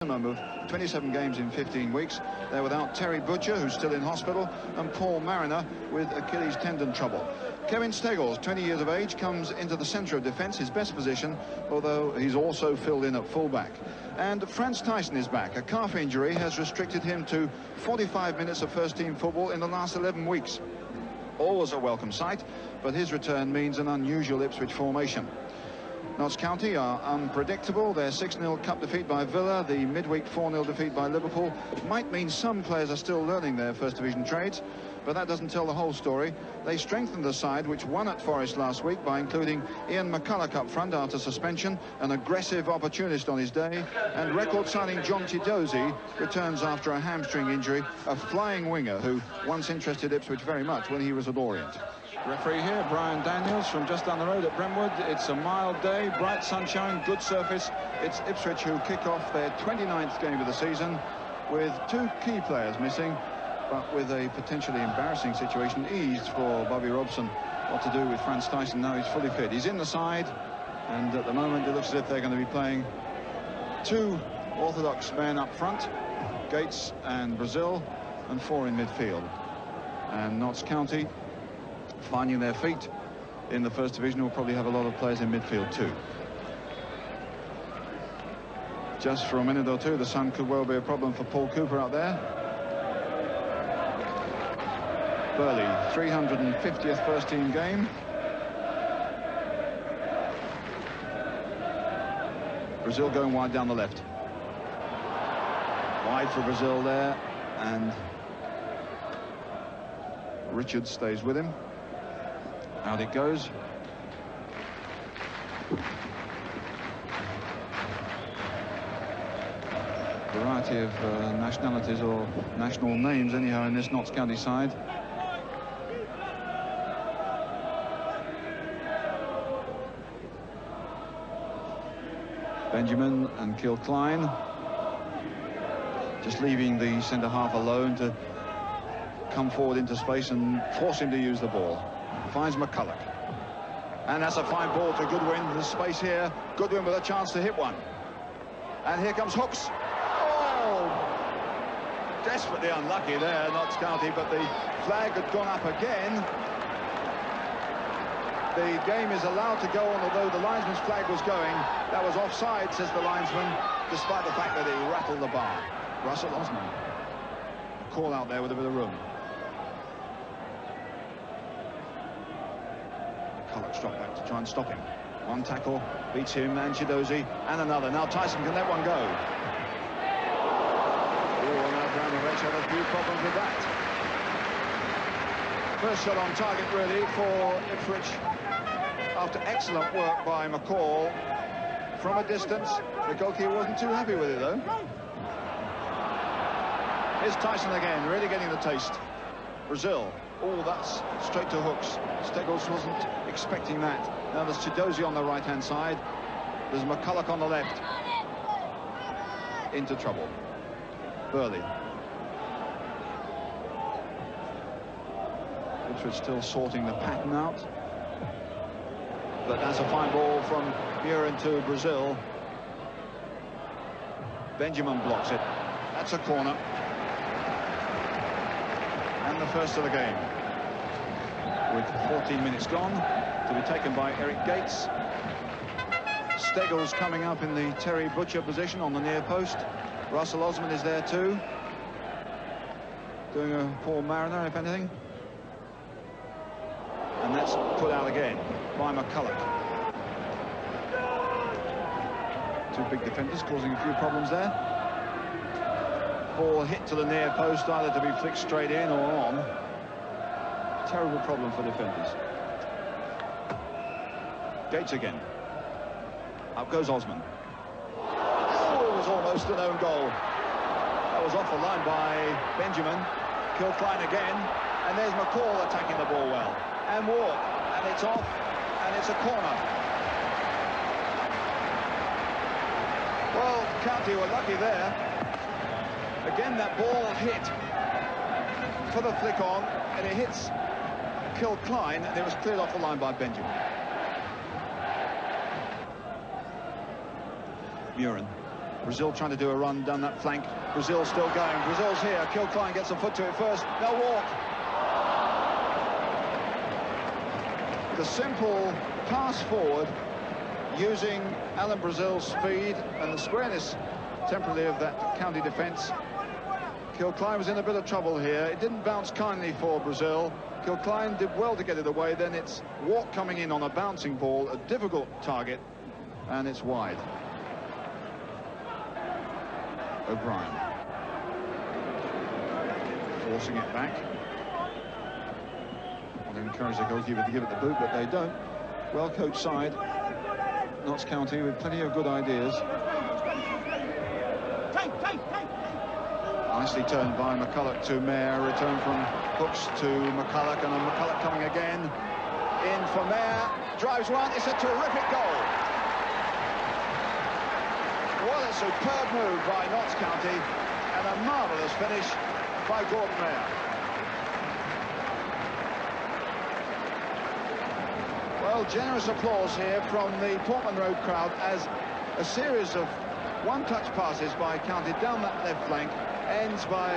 Minimum of 27 games in 15 weeks. They're without Terry Butcher, who's still in hospital, and Paul Mariner with Achilles tendon trouble. Kevin Steggles, 20 years of age, comes into the centre of defence, his best position, although he's also filled in at fullback. And Franz Tyson is back. A calf injury has restricted him to 45 minutes of first-team football in the last 11 weeks. Always a welcome sight, but his return means an unusual Ipswich formation. Notts County are unpredictable. Their 6-0 cup defeat by Villa, the midweek 4-0 defeat by Liverpool, might mean some players are still learning their first division trades, but that doesn't tell the whole story. They strengthened the side, which won at Forest last week, by including Ian McCulloch up front after suspension, an aggressive opportunist on his day, and record signing John Chidozie returns after a hamstring injury, a flying winger who once interested Ipswich very much when he was at Orient. Referee here, Brian Daniels, from just down the road at Brentwood. It's a mild day, bright sunshine, good surface. It's Ipswich who kick off their 29th game of the season with two key players missing, but with a potentially embarrassing situation eased for Bobby Robson. What to do with Franz Tyson now he's fully fit. He's in the side, and at the moment it looks as if they're going to be playing two orthodox men up front, Gates and Brazil, and four in midfield. And Notts County, finding their feet in the first division, will probably have a lot of players in midfield too. Just for a minute or two, the sun could well be a problem for Paul Cooper out there. Burley, 350th first team game. Brazil going wide down the left. Wide for Brazil there, and Richards stays with him. Out it goes. Variety of nationalities or national names anyhow in this Notts County side. Benjamin and Kilcline just leaving the centre half alone to come forward into space and force him to use the ball. Finds McCulloch, and that's a fine ball to Goodwin. There's space here. Goodwin with a chance to hit one, and here comes Hooks. Oh, desperately unlucky there, Notts County, but the flag had gone up again. The game is allowed to go on, although the linesman's flag was going. That was offside, says the linesman, despite the fact that he rattled the bar. Russell Osman, a call out there with a bit of room. McCulloch's dropped back to try and stop him. One tackle, beats him, and Chidozie, and another. Now Tyson can let one go. Oh, now Abramovich had a few problems with that. First shot on target, really, for Ipswich, after excellent work by McCall. From a distance, the goalkeeper wasn't too happy with it, though. Here's Tyson again, really getting the taste. Brazil. Oh, that's straight to Hooks. Steggles wasn't expecting that. Now there's Chidozie on the right-hand side. There's McCulloch on the left. Into trouble. Burley. Ipswich still sorting the pattern out. But that's a fine ball from Murin to Brazil. Benjamin blocks it. That's a corner. And the first of the game, with 14 minutes gone, to be taken by Eric Gates. Steggles coming up in the Terry Butcher position on the near post. Russell Osman is there too, doing a Paul Mariner, if anything. And that's put out again by McCulloch. Two big defenders causing a few problems there. Ball hit to the near post, either to be flicked straight in or on. Terrible problem for defenders. Gates again. Up goes Osman. Oh, it was almost an own goal. That was off the line by Benjamin. Kilcline again, and there's McCall attacking the ball well. And Ward, and it's off, and it's a corner. Well, County were lucky there. Again, that ball hit for the flick on, and it hits Kilcline, and it was cleared off the line by Benjamin. Murin Brazil trying to do a run down that flank. Brazil still going. Brazil's here. Kilcline gets a foot to it first. They'll walk. The simple pass forward using Alan Brazil's speed and the squareness temporarily of that county defence. Kilcline was in a bit of trouble here. It didn't bounce kindly for Brazil. Kilcline did well to get it away. Then it's Walk coming in on a bouncing ball, a difficult target, and it's wide. O'Brien forcing it back. Want to encourage the goalkeeper to give it the boot, but they don't. Well coached side, Notts County, with plenty of good ideas. Nicely turned by McCulloch to Mayer. Return from Hooks to McCulloch, and then McCulloch coming again. In for Mayer. Drives one. It's a terrific goal. What a superb move by Notts County, and a marvellous finish by Gordon Mayer. Well, generous applause here from the Portman Road crowd as a series of one-touch passes by County down that left flank ends by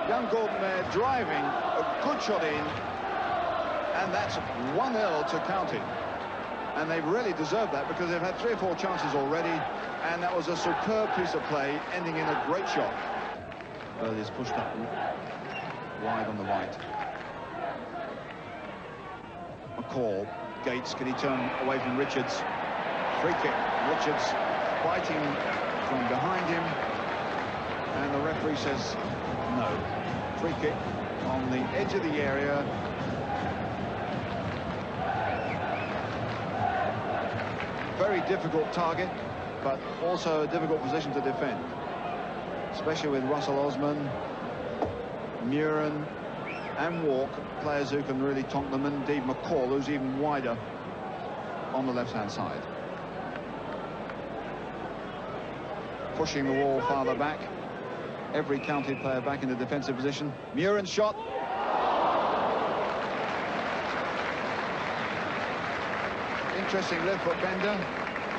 young Gordon Mayer driving a good shot in, and that's 1-0 to County. And they've really deserved that because they've had 3 or 4 chances already, and that was a superb piece of play ending in a great shot. Burley's pushed up wide on the right. McCall, Gates, can he turn away from Richards? Free kick. Richards fighting from behind him, and the referee says no. Free kick on the edge of the area. Very difficult target, but also a difficult position to defend, especially with Russell Osman, Muren and Walk, players who can really tonk them, and indeed McCall, who's even wider on the left-hand side. Pushing the wall farther back. Every County player back in the defensive position. Muren's shot. Interesting left foot bender.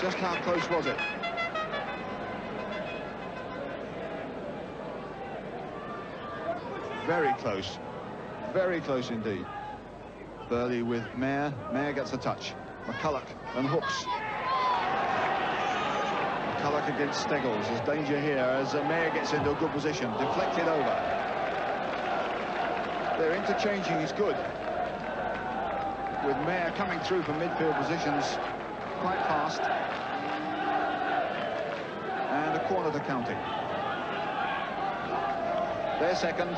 Just how close was it? Very close. Very close indeed. Burley with Mayer. Mayer gets a touch. McCulloch and Hooks. McCulloch against Steggles. There's danger here as Mayer gets into a good position. Deflected over. Their interchanging is good, with Mayer coming through from midfield positions quite fast. And a corner to County. Their second,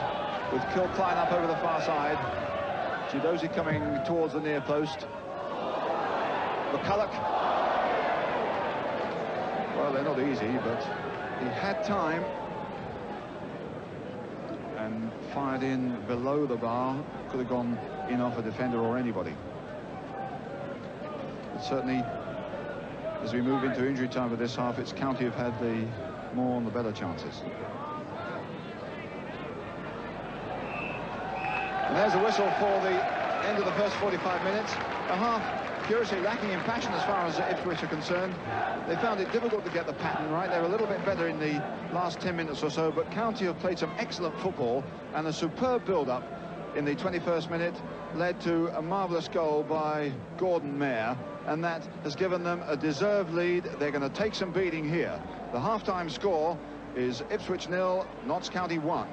with Kilcline up over the far side. Chidozie coming towards the near post. McCulloch. Well, they're not easy, but he had time and fired in below the bar. Could have gone in off a defender or anybody. But certainly, as we move into injury time for this half, it's County who've had the more and the better chances. And there's a whistle for the end of the first 45 minutes. A half curiously lacking in passion as far as Ipswich are concerned. They found it difficult to get the pattern right. They were a little bit better in the last 10 minutes or so, but County have played some excellent football, and a superb build-up in the 21st minute led to a marvellous goal by Gordon Mayer, and that has given them a deserved lead. They're going to take some beating here. The half-time score is Ipswich 0, Notts County 1.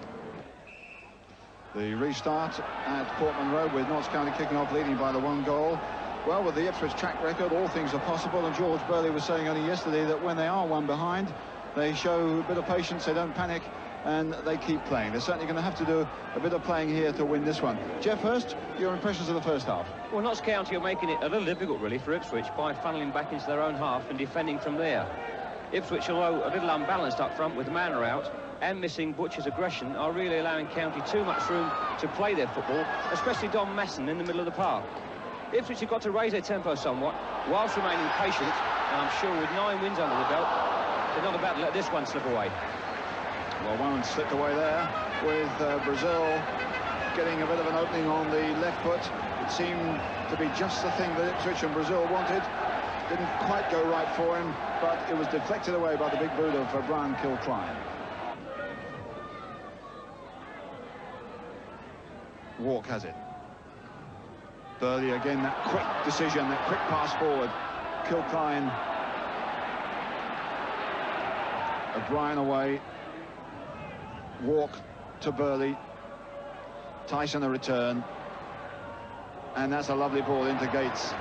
The restart at Portman Road with Notts County kicking off, leading by the 1 goal. Well, with the Ipswich track record, all things are possible, and George Burley was saying only yesterday that when they are 1 behind, they show a bit of patience, they don't panic, and they keep playing. They're certainly going to have to do a bit of playing here to win this one. Jeff Hurst, your impressions of the first half? Well, Notts County are making it a little difficult, really, for Ipswich by funneling back into their own half and defending from there. Ipswich, although a little unbalanced up front with Manor out and missing Butcher's aggression, are really allowing County too much room to play their football, especially Don Masson in the middle of the park. Ipswich have got to raise their tempo somewhat whilst remaining patient, and I'm sure with 9 wins under the belt, they're not about to let this one slip away. Well, one slipped away there with Brazil getting a bit of an opening on the left foot. It seemed to be just the thing that Ipswich and Brazil wanted. Didn't quite go right for him, but it was deflected away by the big boot of Brian Kilcline. Walk has it. Burley again, that quick decision, that quick pass forward. Kilcline. O'Brien away. Walk to Burley. Tyson a return. And that's a lovely ball into Gates.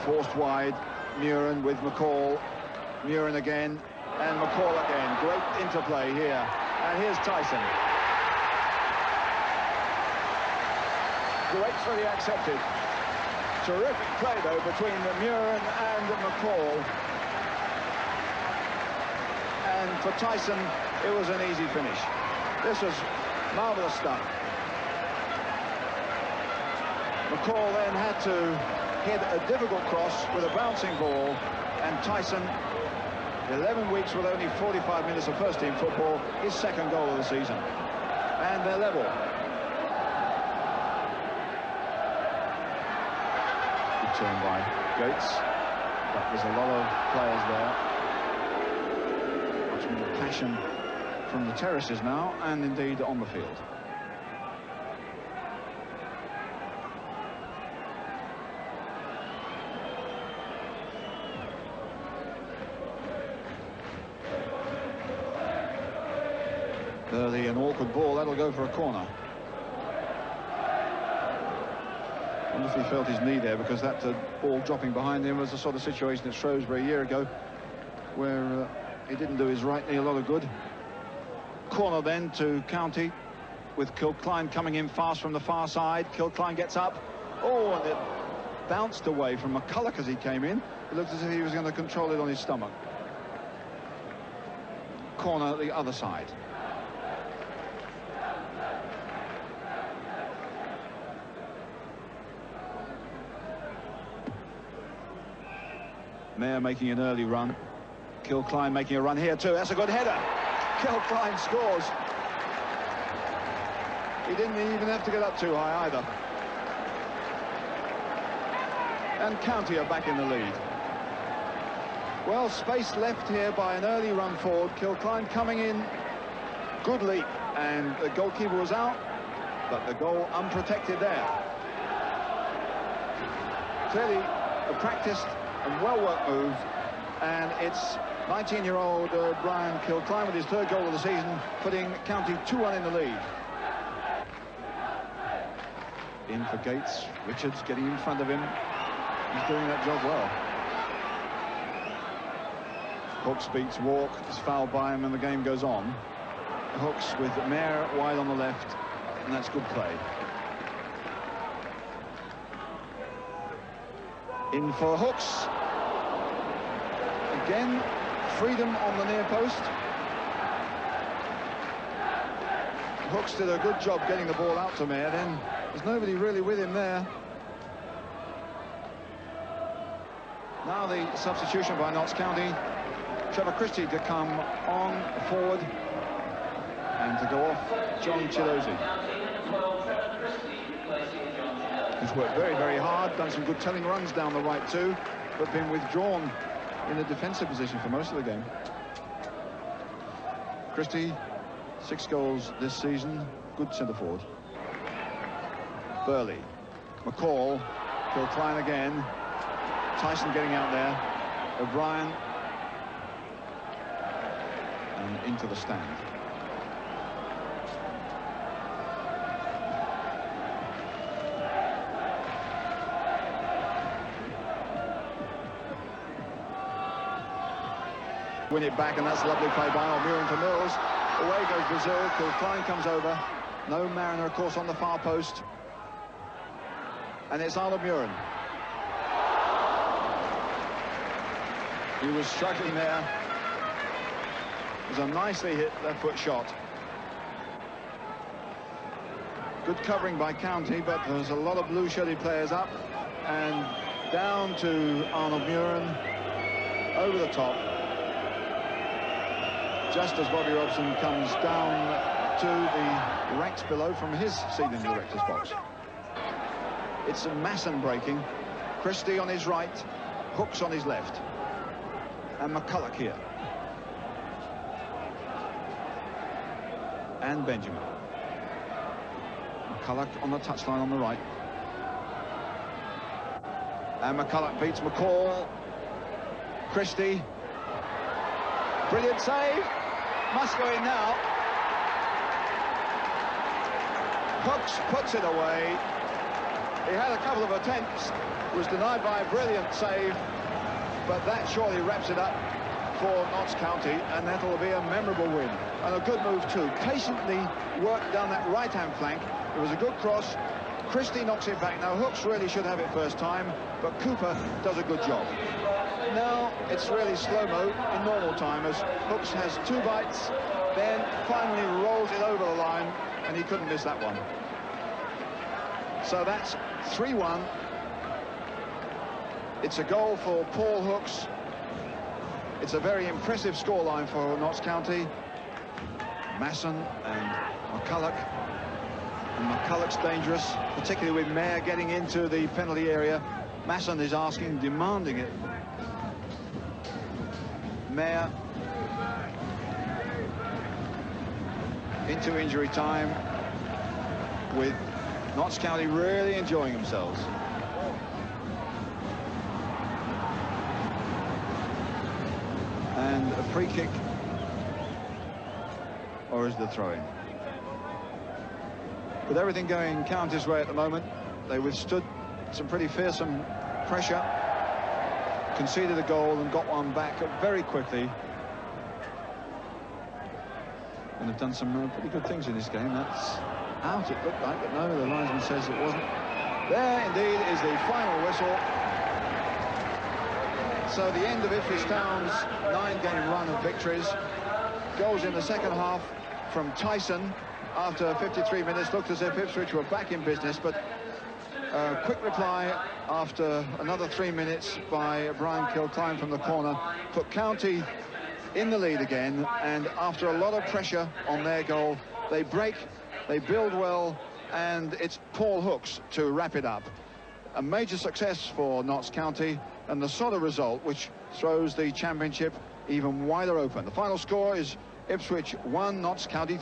Forced wide. Muren with McCall. Muren again. And McCall again. Great interplay here. And here's Tyson. Gratefully accepted. Terrific play, though, between Muren and McCall. And for Tyson, it was an easy finish. This was marvellous stuff. McCall then had to hit a difficult cross with a bouncing ball, and Tyson, 11 weeks with only 45 minutes of first-team football, his second goal of the season. And they're level. Good turn by Gates, but there's a lot of players there. Much more passion from the terraces now, and indeed on the field. Burley, an awkward ball, that'll go for a corner. I wonder if he felt his knee there, because that ball dropping behind him was the sort of situation at Shrewsbury a year ago, where he didn't do his right knee a lot of good. Corner then to County, with Kilcline coming in fast from the far side. Kilcline gets up. Oh, and it bounced away from McCulloch as he came in. It looked as if he was going to control it on his stomach. Corner the other side. Mayer making an early run. Kilcline making a run here too. That's a good header. Kilcline scores. He didn't even have to get up too high either. And County are back in the lead. Well, space left here by an early run forward. Kilcline coming in. Good leap. And the goalkeeper was out, but the goal unprotected there. Clearly a practiced and well-worked move, and it's 19-year-old Brian Kilcline with his third goal of the season, putting County 2-1 in the lead. In for Gates. Richards getting in front of him. He's doing that job well. Hooks beats Walk, is fouled by him, and the game goes on. Hooks with Mayer wide on the left, and that's good play. In for Hooks. Again, freedom on the near post. Hooks did a good job getting the ball out to Mayer. Then there's nobody really with him there. Now the substitution by Notts County. Trevor Christie to come on forward, and to go off John Chilosi. He's worked very, very hard, done some good telling runs down the right too, but been withdrawn in a defensive position for most of the game. Christie, 6 goals this season, good centre forward. Burley, McCall, Kilcline again, Tyson getting out there, O'Brien, and into the stand. Win it back, and that's a lovely play by Muren to Mills. Away goes Brazil. Kilcline comes over. No Mariner, of course, on the far post. And it's Arnold Muren. He was struggling there. It was a nicely hit left-foot shot. Good covering by County, but there's a lot of blue-shirted players up. And down to Arnold Muren. Over the top. Just as Bobby Robson comes down to the ranks below from his seat in the director's box. It's a Masson breaking, Christie on his right, Hooks on his left, and McCulloch here, and Benjamin. McCulloch on the touchline on the right, and McCulloch beats McCall. Christie, brilliant save, must go in now. Hooks puts it away. He had a couple of attempts, was denied by a brilliant save, but that surely wraps it up for Notts County, and that'll be a memorable win. And a good move too. Patiently worked down that right-hand flank. It was a good cross. Christie knocks it back. Now Hooks really should have it first time, but Cooper does a good job. Now it's really slow-mo in normal time as Hooks has 2 bites, then finally rolls it over the line, and he couldn't miss that one. So that's 3-1. It's a goal for Paul Hooks. It's a very impressive scoreline for Notts County. Masson and McCulloch. And McCulloch's dangerous, particularly with Mayer getting into the penalty area. Masson is asking, demanding it. Mayer into injury time, with Notts County really enjoying themselves. And a free kick, or is the throw-in? With everything going County's way at the moment, they withstood some pretty fearsome pressure, conceded a goal and got one back very quickly. And have done some pretty good things in this game. That's out, it looked like, but no, the linesman says it wasn't. There indeed is the final whistle. So the end of Ipswich Town's 9-game run of victories. Goals in the second half from Tyson after 53 minutes. Looked as if Ipswich were back in business, but a quick reply after another 3 minutes by Brian Kilcline from the corner put County in the lead again, and after a lot of pressure on their goal, they break, they build well, and it's Paul Hooks to wrap it up. A major success for Notts County, and the sort of result which throws the championship even wider open. The final score is Ipswich 1, Notts County